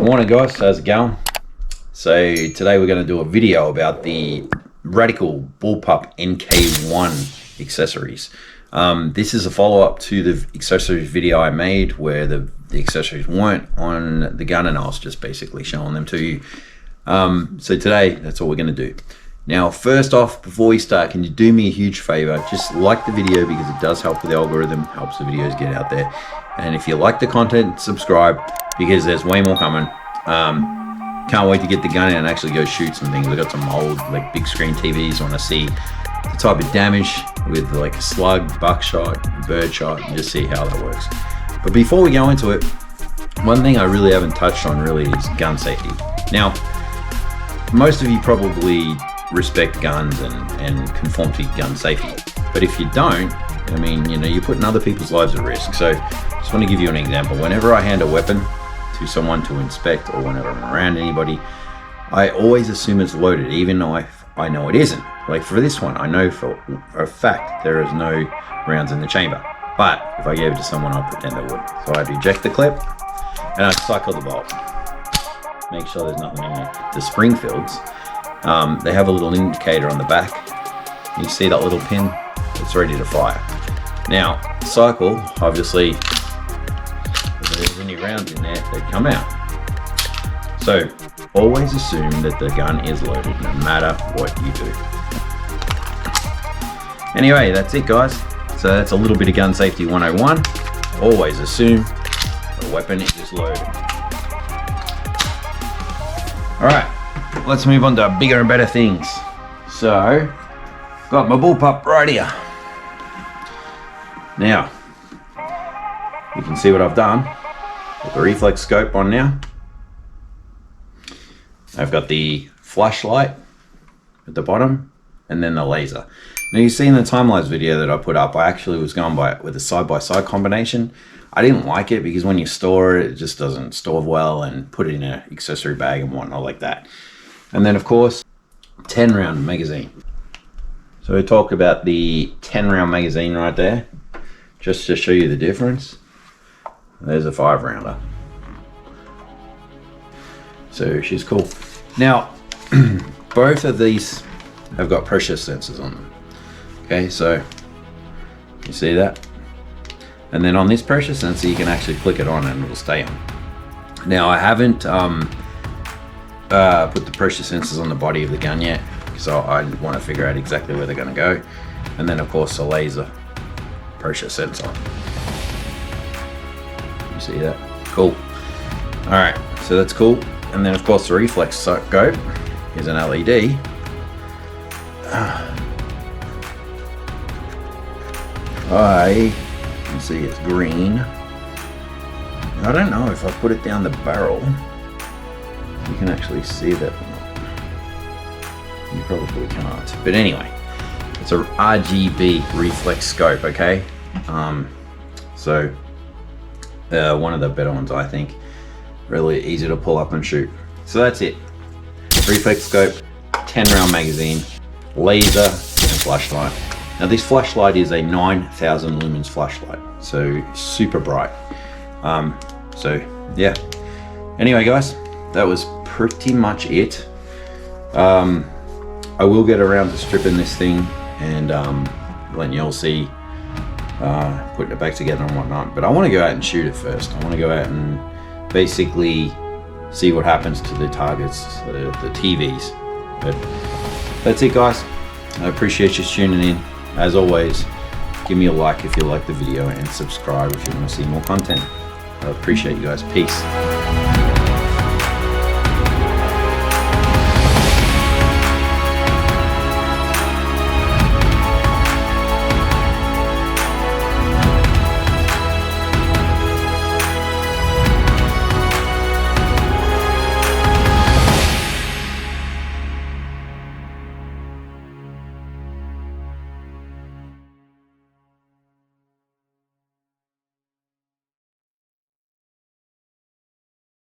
Morning guys, how's it going? So today we're going to do a video about the Radikal Bullpup NK-1 accessories. This is a follow-up to the accessories video I made where the accessories weren't on the gun and I was just basically showing them to you. So today that's what we're going to do. Now first off, before we start, can you do me a huge favor? Just like the video because it does help with the algorithm, helps the videos get out there. And if you like the content, subscribe because there's way more coming. Can't wait to get the gun in and actually go shoot some things. I got some old like big screen TVs. Want to see the type of damage with like a slug, buckshot, birdshot, and just see how that works. But before we go into it, one thing I really haven't touched on really is gun safety. Now, most of you probably respect guns and conform to gun safety. But if you don't, I mean, you know, you're putting other people's lives at risk. So just want to give you an example. Whenever I hand a weapon to someone to inspect or whenever I'm around anybody, I always assume it's loaded, even though I know it isn't. Like for this one, I know for a fact there is no rounds in the chamber. But if I gave it to someone, I'll pretend there would. So I'd eject the clip and I'd cycle the bolt. Make sure there's nothing in there. The Springfields, they have a little indicator on the back. You see that little pin? It's ready to fire. Now, cycle, obviously, if there's any rounds in there, they come out. So, always assume that the gun is loaded, no matter what you do. Anyway, that's it, guys. So that's a little bit of gun safety 101. Always assume the weapon is loaded. Alright, let's move on to bigger and better things. So, got my bullpup right here. Now, you can see what I've done. Got the reflex scope on now. I've got the flashlight at the bottom and then the laser. Now you see in the time-lapse video that I put up, I actually was going with a side-by-side combination. I didn't like it because when you store it, it just doesn't store well and put it in an accessory bag and whatnot like that. And then of course, 10-round magazine. So we talk about the 10-round magazine right there. Just to show you the difference, there's a 5-rounder. So she's cool. Now, both of these have got pressure sensors on them. Okay, so you see that? And then on this pressure sensor, you can actually click it on and it'll stay on. Now, I haven't put the pressure sensors on the body of the gun yet, so I want to figure out exactly where they're going to go. And then, of course, the laser pressure sensor. You see that? Cool. All right, so that's cool. And then, of course, the reflex scope is an LED. You can see it's green. I don't know if I put it down the barrel, you can actually see that or not. You probably can't. But anyway, it's a Rgb Reflex Scope, okay? So one of the better ones, I think. Really easy to pull up and shoot. So that's it. Reflex Scope, 10-round magazine, laser, and flashlight. Now this flashlight is a 9,000 lumens flashlight, so super bright. So yeah. Anyway, guys, that was pretty much it. I will get around to stripping this thing and letting you all see, putting it back together and whatnot. But I want to go out and shoot it first. I want to go out and basically see what happens to the targets, the TVs. But that's it, guys. I appreciate you tuning in. As always, give me a like if you like the video and subscribe if you want to see more content. I appreciate you guys. Peace.